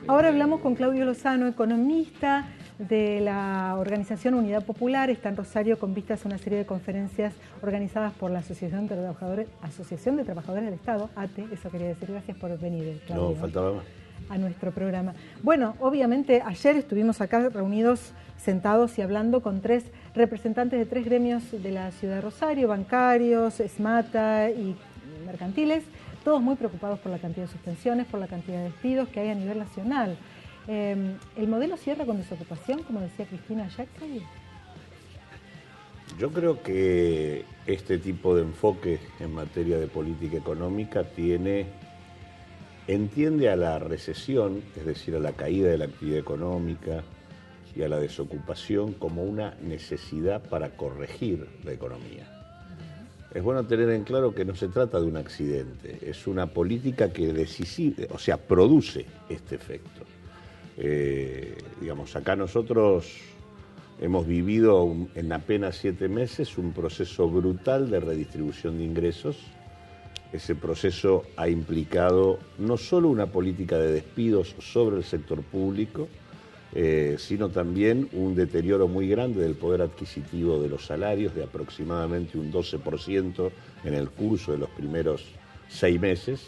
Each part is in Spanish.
Ahora hablamos con Claudio Lozano, economista de la organización Unidad Popular. Está en Rosario con vistas a una serie de conferencias organizadas por la Asociación de Trabajadores del Estado, ATE, eso quería decir. Gracias por venir, Claudio. No, faltaba más. A nuestro programa. Bueno, obviamente ayer estuvimos acá reunidos, sentados y hablando con tres representantes de tres gremios de la ciudad de Rosario, bancarios, SMATA y mercantiles, todos muy preocupados por la cantidad de suspensiones, por la cantidad de despidos que hay a nivel nacional. ¿El modelo cierra con desocupación, como decía Cristina ayer? Yo creo que este tipo de enfoque en materia de política económica entiende a la recesión, es decir, a la caída de la actividad económica y a la desocupación como una necesidad para corregir la economía. Es bueno tener en claro que no se trata de un accidente, es una política que produce este efecto. Acá nosotros hemos vivido en apenas 7 meses un proceso brutal de redistribución de ingresos. Ese proceso ha implicado no solo una política de despidos sobre el sector público, sino también un deterioro muy grande del poder adquisitivo de los salarios, de aproximadamente un 12% en el curso de los primeros 6 meses.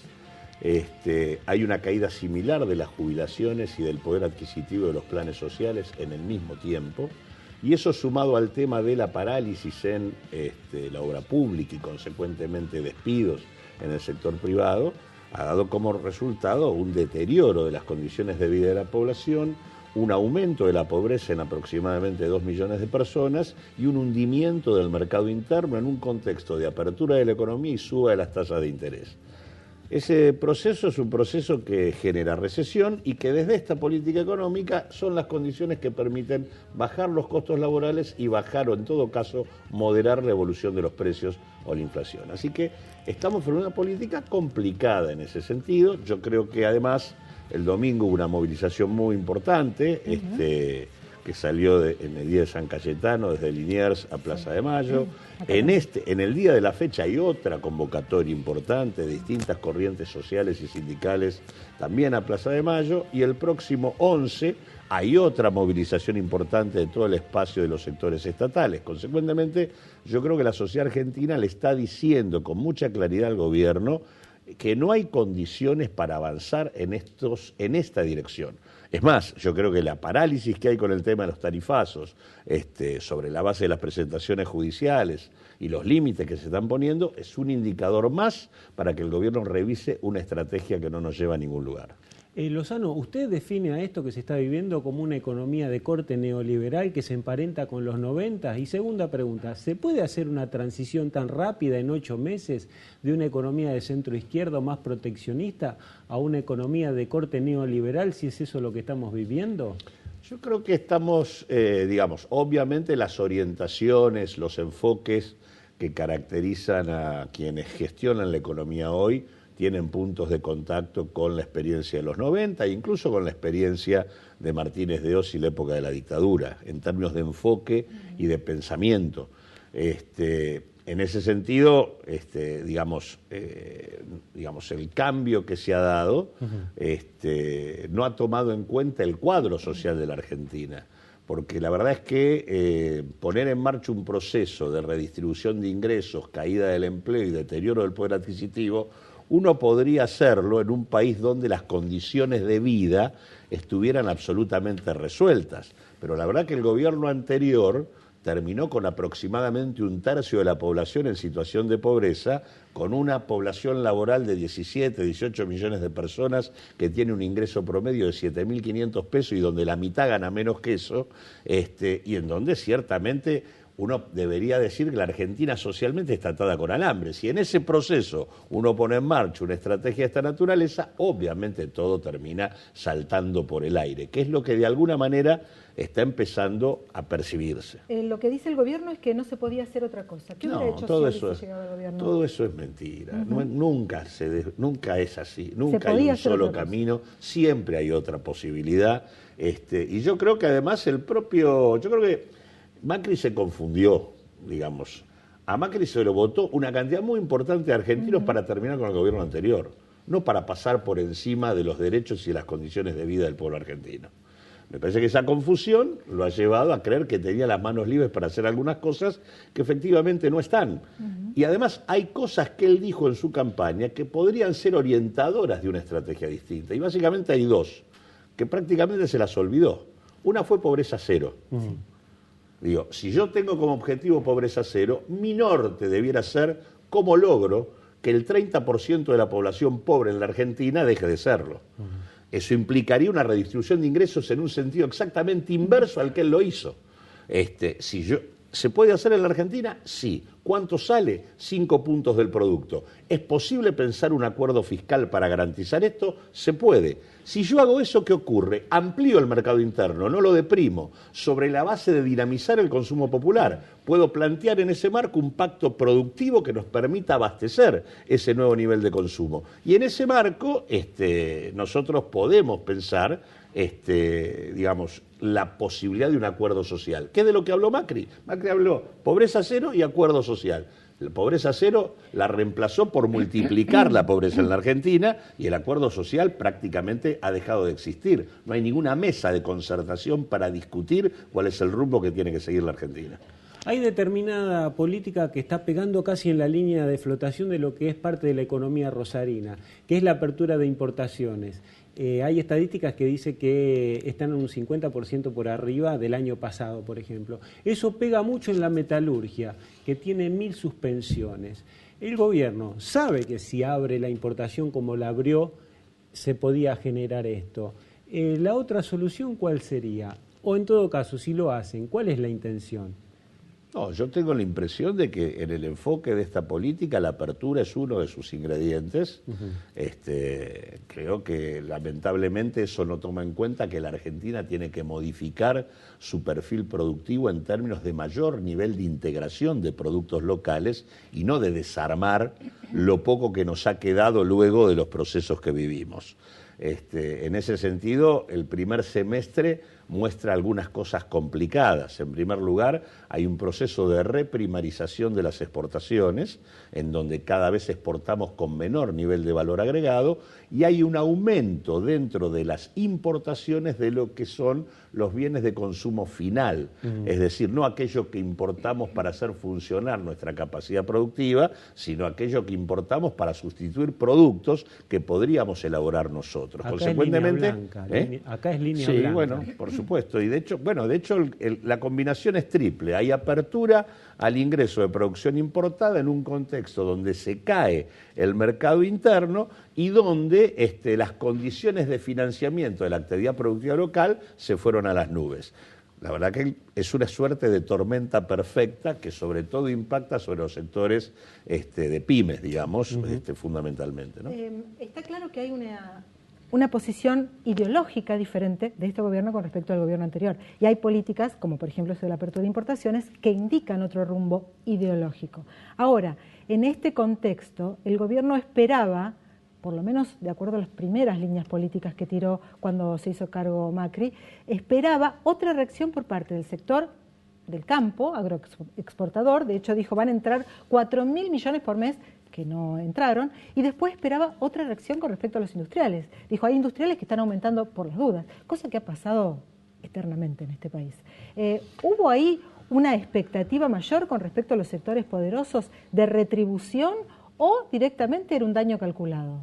Hay una caída similar de las jubilaciones y del poder adquisitivo de los planes sociales en el mismo tiempo. Y eso sumado al tema de la parálisis en la obra pública y consecuentemente despidos en el sector privado, ha dado como resultado un deterioro de las condiciones de vida de la población, un aumento de la pobreza en aproximadamente 2 millones de personas y un hundimiento del mercado interno en un contexto de apertura de la economía y suba de las tasas de interés. Ese proceso es un proceso que genera recesión y que desde esta política económica son las condiciones que permiten bajar los costos laborales y bajar o en todo caso moderar la evolución de los precios o la inflación. Así que estamos en una política complicada en ese sentido. Yo creo que además el domingo hubo una movilización muy importante que salió en el día de San Cayetano, desde Liniers a Plaza de Mayo. En el día de la fecha hay otra convocatoria importante de distintas corrientes sociales y sindicales también a Plaza de Mayo, y el próximo 11 hay otra movilización importante de todo el espacio de los sectores estatales. Consecuentemente, yo creo que la sociedad argentina le está diciendo con mucha claridad al gobierno que no hay condiciones para avanzar en esta dirección. Es más, yo creo que la parálisis que hay con el tema de los tarifazos, sobre la base de las presentaciones judiciales y los límites que se están poniendo, es un indicador más para que el gobierno revise una estrategia que no nos lleva a ningún lugar. Lozano, ¿usted define a esto que se está viviendo como una economía de corte neoliberal que se emparenta con los 90? Y segunda pregunta, ¿se puede hacer una transición tan rápida en 8 meses de una economía de centro izquierdo más proteccionista a una economía de corte neoliberal, si es eso lo que estamos viviendo? Yo creo que estamos, obviamente las orientaciones, los enfoques que caracterizan a quienes gestionan la economía hoy tienen puntos de contacto con la experiencia de los 90 e incluso con la experiencia de Martínez de Oz y la época de la dictadura, en términos de enfoque y de pensamiento. En ese sentido, el cambio que se ha dado no ha tomado en cuenta el cuadro social de la Argentina, porque la verdad es que poner en marcha un proceso de redistribución de ingresos, caída del empleo y deterioro del poder adquisitivo, uno podría hacerlo en un país donde las condiciones de vida estuvieran absolutamente resueltas. Pero la verdad que el gobierno anterior terminó con aproximadamente 1/3 de la población en situación de pobreza, con una población laboral de 17, 18 millones de personas que tiene un ingreso promedio de 7.500 pesos y donde la mitad gana menos que eso, y en donde ciertamente uno debería decir que la Argentina socialmente está atada con alambre. Si en ese proceso uno pone en marcha una estrategia de esta naturaleza, obviamente todo termina saltando por el aire, que es lo que de alguna manera está empezando a percibirse. Lo que dice el gobierno es que no se podía hacer otra cosa. ¿Qué hubiera hecho todo si eso hubiese llegado el gobierno? Todo eso es mentira. Nunca es así. Nunca hay un solo camino. Siempre hay otra posibilidad. Y yo creo que además yo creo que Macri se confundió, A Macri se lo votó una cantidad muy importante de argentinos para terminar con el gobierno anterior. no para pasar por encima de los derechos y las condiciones de vida del pueblo argentino. Me parece que esa confusión lo ha llevado a creer que tenía las manos libres para hacer algunas cosas que efectivamente no están. Y además hay cosas que él dijo en su campaña que podrían ser orientadoras de una estrategia distinta. Y básicamente hay dos, que prácticamente se las olvidó. Una fue pobreza cero. Digo, si yo tengo como objetivo pobreza cero, mi norte debiera ser cómo logro que el 30% de la población pobre en la Argentina deje de serlo. Eso implicaría una redistribución de ingresos en un sentido exactamente inverso al que él lo hizo. ¿Se puede hacer en la Argentina? Sí. ¿Cuánto sale? 5 puntos del producto. ¿Es posible pensar un acuerdo fiscal para garantizar esto? Se puede. Si yo hago eso, ¿qué ocurre? Amplío el mercado interno, no lo deprimo, sobre la base de dinamizar el consumo popular. Puedo plantear en ese marco un pacto productivo que nos permita abastecer ese nuevo nivel de consumo. Y en ese marco nosotros podemos pensar digamos, la posibilidad de un acuerdo social. ¿Qué es de lo que habló Macri? Macri habló pobreza cero y acuerdo social. La pobreza cero la reemplazó por multiplicar la pobreza en la Argentina y el acuerdo social prácticamente ha dejado de existir. No hay ninguna mesa de concertación para discutir cuál es el rumbo que tiene que seguir la Argentina. Hay determinada política que está pegando casi en la línea de flotación de lo que es parte de la economía rosarina, que es la apertura de importaciones. Hay estadísticas que dicen que están en un 50% por arriba del año pasado, por ejemplo. Eso pega mucho en la metalurgia, que tiene 1000 suspensiones. El gobierno sabe que si abre la importación como la abrió, se podía generar esto. ¿La otra solución cuál sería? O en todo caso, si lo hacen, ¿cuál es la intención? No, yo tengo la impresión de que en el enfoque de esta política la apertura es uno de sus ingredientes. Creo que lamentablemente eso no toma en cuenta que la Argentina tiene que modificar su perfil productivo en términos de mayor nivel de integración de productos locales y no de desarmar lo poco que nos ha quedado luego de los procesos que vivimos. En ese sentido, el primer semestre muestra algunas cosas complicadas. En primer lugar, hay un proceso de reprimarización de las exportaciones, en donde cada vez exportamos con menor nivel de valor agregado, y hay un aumento dentro de las importaciones de lo que son los bienes de consumo final, es decir, no aquello que importamos para hacer funcionar nuestra capacidad productiva, sino aquello que importamos para sustituir productos que podríamos elaborar nosotros. Acá Consecuentemente, es línea blanca, acá es línea sí, blanca. Bueno, por supuesto, y de hecho la combinación es triple. Hay apertura al ingreso de producción importada en un contexto donde se cae el mercado interno y donde las condiciones de financiamiento de la actividad productiva local se fueron a las nubes. La verdad que es una suerte de tormenta perfecta que sobre todo impacta sobre los sectores de pymes, digamos, fundamentalmente, ¿no? Está claro que hay una posición ideológica diferente de este gobierno con respecto al gobierno anterior. Y hay políticas, como por ejemplo eso de la apertura de importaciones, que indican otro rumbo ideológico. Ahora, en este contexto, el gobierno esperaba, por lo menos de acuerdo a las primeras líneas políticas que tiró cuando se hizo cargo Macri, esperaba otra reacción por parte del sector del campo agroexportador. De hecho, dijo, van a entrar 4.000 millones por mes, que no entraron, y después esperaba otra reacción con respecto a los industriales. Dijo, hay industriales que están aumentando por las dudas, cosa que ha pasado eternamente en este país. ¿Hubo ahí una expectativa mayor con respecto a los sectores poderosos de retribución o directamente era un daño calculado?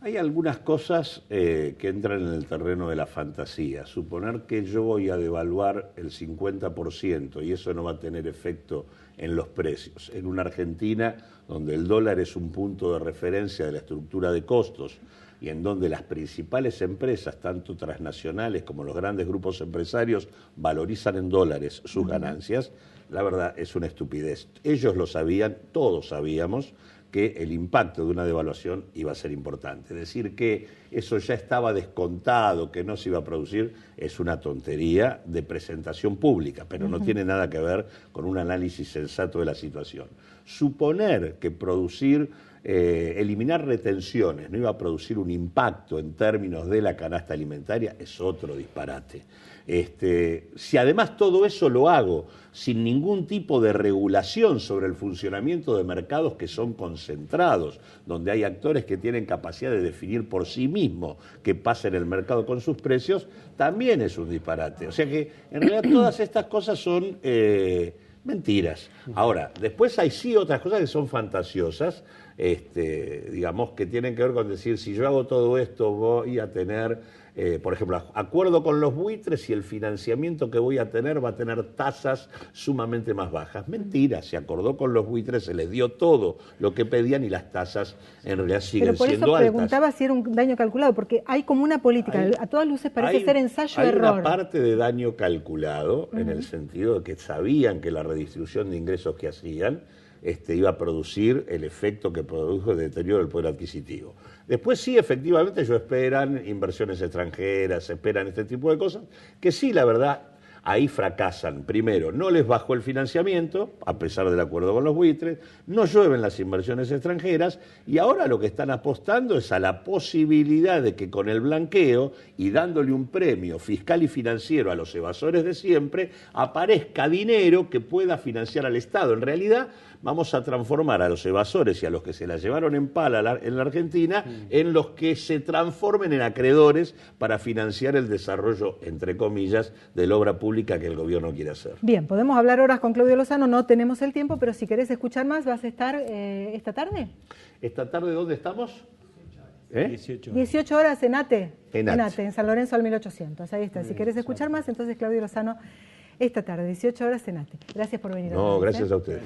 Hay algunas cosas que entran en el terreno de la fantasía. Suponer que yo voy a devaluar el 50% y eso no va a tener efecto en los precios. En una Argentina donde el dólar es un punto de referencia de la estructura de costos y en donde las principales empresas, tanto transnacionales como los grandes grupos empresarios, valorizan en dólares sus ganancias, la verdad es una estupidez. Ellos lo sabían, todos sabíamos que el impacto de una devaluación iba a ser importante. Decir que eso ya estaba descontado, que no se iba a producir, es una tontería de presentación pública, pero no tiene nada que ver con un análisis sensato de la situación. Suponer que producir eliminar retenciones no iba a producir un impacto en términos de la canasta alimentaria, es otro disparate. Si además todo eso lo hago sin ningún tipo de regulación sobre el funcionamiento de mercados que son concentrados, donde hay actores que tienen capacidad de definir por sí mismos qué pasa en el mercado con sus precios, también es un disparate. O sea que en realidad todas estas cosas son mentiras. Ahora, después hay sí otras cosas que son fantasiosas, digamos, que tienen que ver con decir, si yo hago todo esto voy a tener, por ejemplo, acuerdo con los buitres y el financiamiento que voy a tener va a tener tasas sumamente más bajas. Mentira, se acordó con los buitres, se les dio todo lo que pedían y las tasas en realidad siguen siendo altas. Pero por eso preguntaba si era un daño calculado, porque hay como una política, a todas luces parece ser ensayo-error. Hay una parte de daño calculado, en el sentido de que sabían que la redistribución de ingresos que hacían iba a producir el efecto que produjo el deterioro del poder adquisitivo. Después sí, efectivamente, ellos esperan inversiones extranjeras, esperan este tipo de cosas, que sí, la verdad, ahí fracasan. Primero, no les bajó el financiamiento, a pesar del acuerdo con los buitres, no llueven las inversiones extranjeras, y ahora lo que están apostando es a la posibilidad de que con el blanqueo y dándole un premio fiscal y financiero a los evasores de siempre, aparezca dinero que pueda financiar al Estado. En realidad, vamos a transformar a los evasores y a los que se la llevaron en pala en la Argentina en los que se transformen en acreedores para financiar el desarrollo, entre comillas, de la obra pública que el gobierno quiere hacer. Bien, podemos hablar horas con Claudio Lozano, no tenemos el tiempo, pero si querés escuchar más, ¿vas a estar esta tarde? ¿Esta tarde dónde estamos? 18 horas en ATE. En ATE, en San Lorenzo al 1800. Ahí está. Si querés escuchar más, entonces Claudio Lozano esta tarde, 18 horas en ATE. Gracias por venir. No, gracias a ustedes.